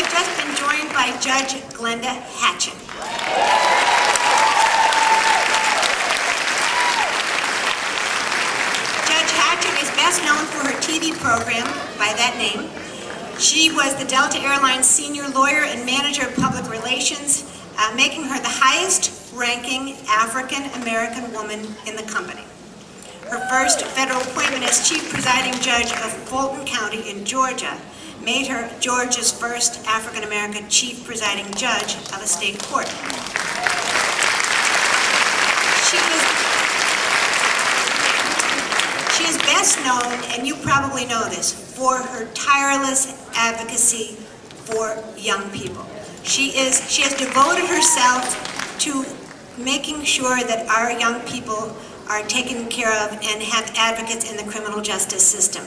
have just been joined by Judge Glenda Hatchett. Judge Hatchett is best known for her TV program by that name. She was the Delta Airlines senior lawyer and manager of public relations, making her the highest-ranking African-American woman in the company. Her first federal appointment as chief presiding judge of Fulton County in Georgia made her Georgia's first African-American chief presiding judge of a state court. She is best known, and you probably know this, for her tireless advocacy for young people. She has devoted herself to making sure that our young people are taken care of and have advocates in the criminal justice system.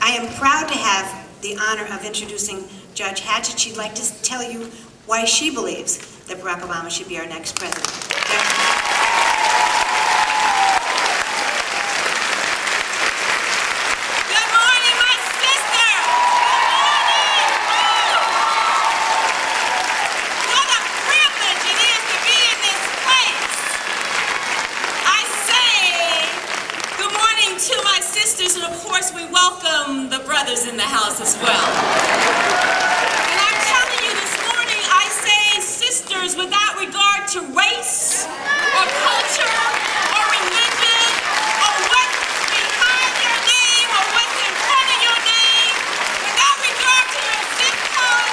I am proud to have the honor of introducing Judge Hatchett. She'd like to tell you why she believes that Barack Obama should be our next president. Good morning, my sister! What a privilege it is to be in this place. I say good morning to my sisters, and of course we welcome the brothers in the house as well. And I'm telling you this morning, I say sisters without regard to race or culture or religion or what's behind your name or what's in front of your name, without regard to your zip code,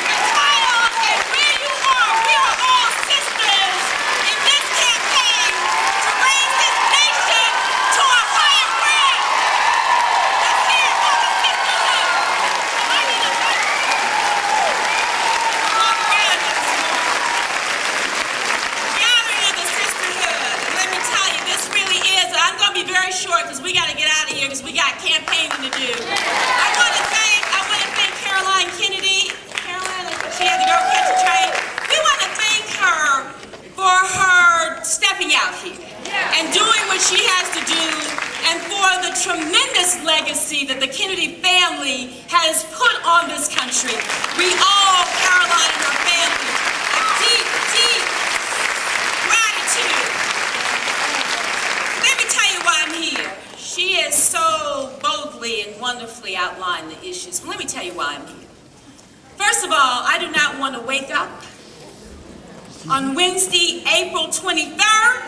your title, and where you are. We are all sisters in this campaign to raise this nation to a higher ground. Let's hear it for the sisterhood. I need a walk around this gathering of the sisterhood. And let me tell you, this really is, I'm going to be very short because we got to get out of here because we got campaigning to do. I want to thank Caroline Kennedy. Caroline, she had to go catch a train. We want to thank her for her stepping out here and doing what she has to do, and for the tremendous legacy that the Kennedy family has put on this country. We owe Caroline and her family a deep, deep gratitude. Let me tell you why I'm here. She has so boldly and wonderfully outlined the issues. Let me tell you why I'm here. First of all, I do not want to wake up on Wednesday, April 23rd,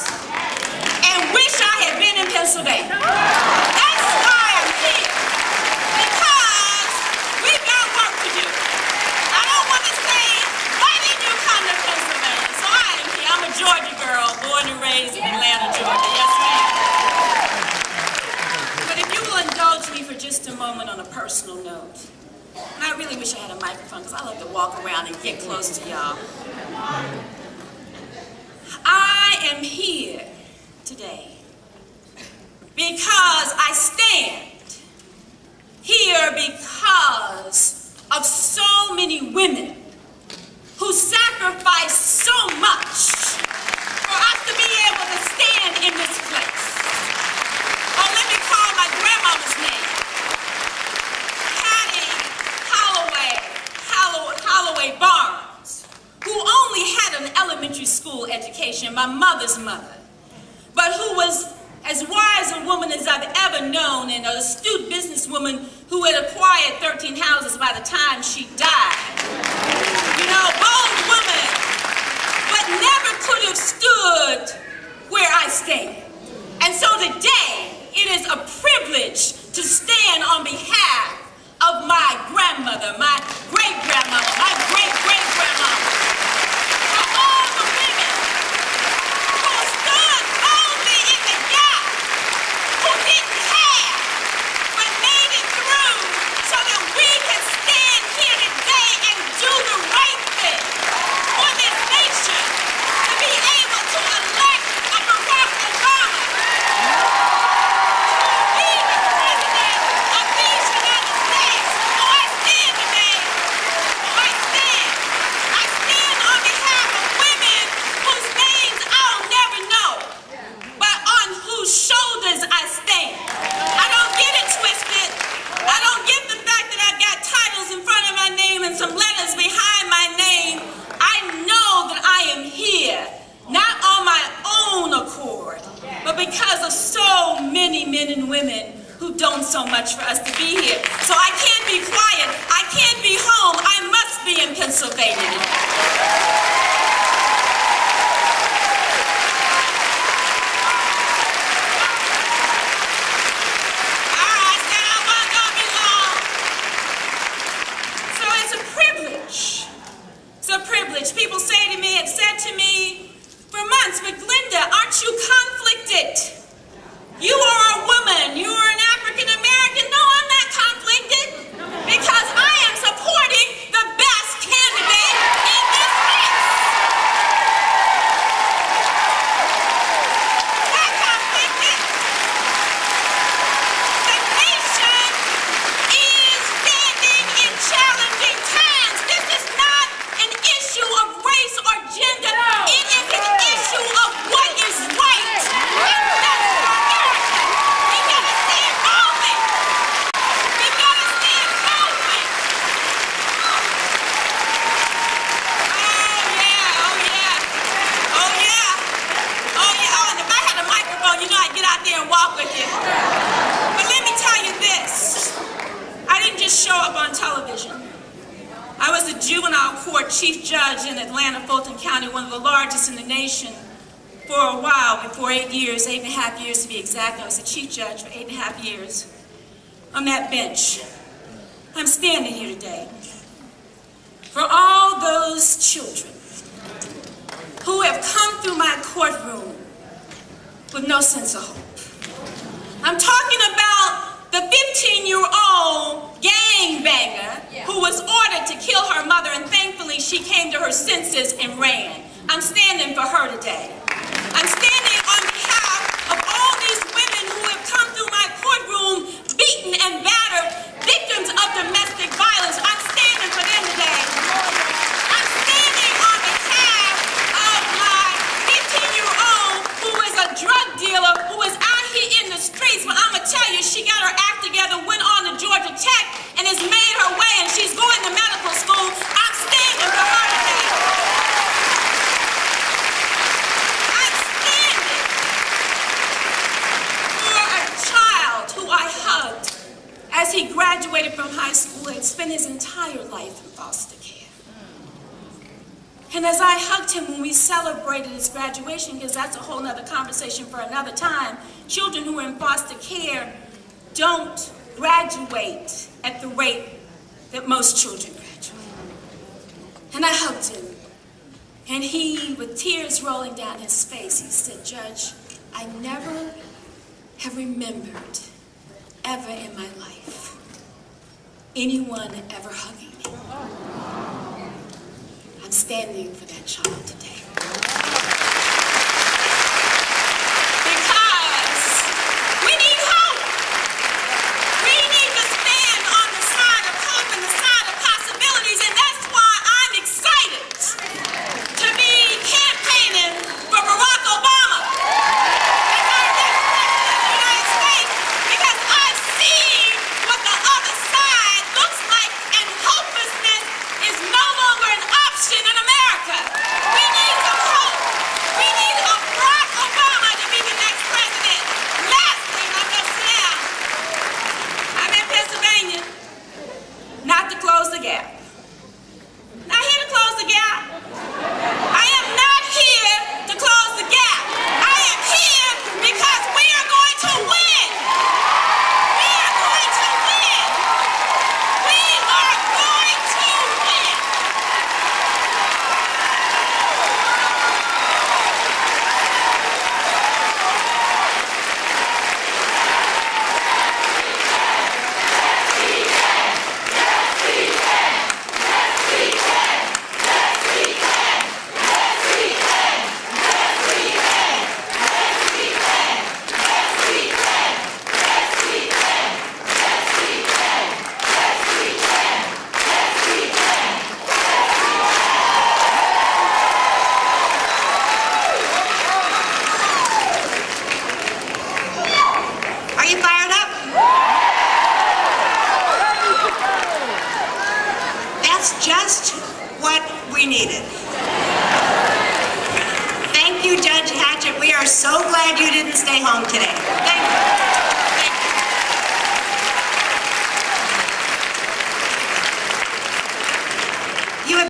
and wish I had been in Pennsylvania. That's why I'm here. Because we've got work to do. I don't want to say, why didn't you come to Pennsylvania? So I am here. I'm a Georgia girl, born and raised in Atlanta, Georgia. Yes, ma'am. But if you will indulge me for just a moment on a personal note, and I really wish I had a microphone because I like to walk around and get close to y'all. I am here today because I stand here because of so many women who sacrificed so much for us to be able to stand in this place. Oh, let me call my grandmother's name. Hattie Holloway Barnes, who only had an elementary school education, my mother's mother, but who was as wise a woman as I've ever known, and an astute businesswoman who had acquired 13 houses by the time she died. You know, bold woman, but never could have stood where I stand. And so today, it is a privilege to stand on behalf of my grandmother, my great-grandmother, my great-great-grandmother, for all the women who stood boldly in the gap, who didn't have, but made it through so that we can stand here today and do the right thing for this nation, to be able to elect a Barack Obama to be the president of these United States. So I stand today, I stand and women who've done so much for us to be here. So I can't be quiet. I can't be home. I must be in Pennsylvania. People say to me, have said to me for months, but Glenda, aren't you conflicted? You are a woman, you are an African American. No, I'm not conflicted because I am supporting the best candidate in this race. Not conflicted. The nation is standing in challenging times. This is not an issue of race or gender. It is an issue of what is right and best for America. We gotta stand moving. We gotta stand moving. Oh, and if I had a microphone, you know I'd get out there and walk with you. But let me tell you this. I didn't just show up on television. I was a juvenile court chief judge in Atlanta, Fulton County, one of the largest in the nation, for a while, before 8 years, 8.5 years to be exact. I was a chief judge for 8.5 years. On that bench, I'm standing here today for all those children who have come through my courtroom with no sense of hope. I'm talking about the 15-year-old gangbanger who was ordered to kill her mother, and thankfully she came to her senses and ran. I'm standing for her today. I'm standing on behalf of all these women who have come through my courtroom beaten and battered, victims of domestic violence. I'm standing for them today. I'm standing on behalf of my 15-year-old who is a drug dealer who is out here in the streets, but I'm going to tell you, she got her act together, went on to Georgia Tech, and has made her way, and she's going to medical school. I'm standing for her today. I'm standing for a child who I hugged as he graduated from high school and spent his entire life in foster care. And as I hugged him when we celebrated his graduation, because that's a whole nother conversation for another time, children who are in foster care don't graduate at the rate that most children graduate. And I hugged him. And he, with tears rolling down his face, he said, "Judge, I never have remembered ever in my life anyone ever hugging me." I'm standing for that child today. Because we need hope. We need to stand on the side of hope and the side of possibilities, and that's why I'm excited to be campaigning for Barack Obama as our next president of the United States, because I've seen what the other side looks like, and hopelessness is no longer an option in America. We need some hope. We need a Barack Obama to be the next president. Lastly, and I'm going to sit down, I'm in Pennsylvania, not to close the gap. Not here to close the gap. I am not here to close the gap. I am here because we are going to win. We are going to win. We are going to win. Are you fired up? That's just what we needed. Thank you, Judge Hatchett. We are so glad you didn't stay home today. Thank you.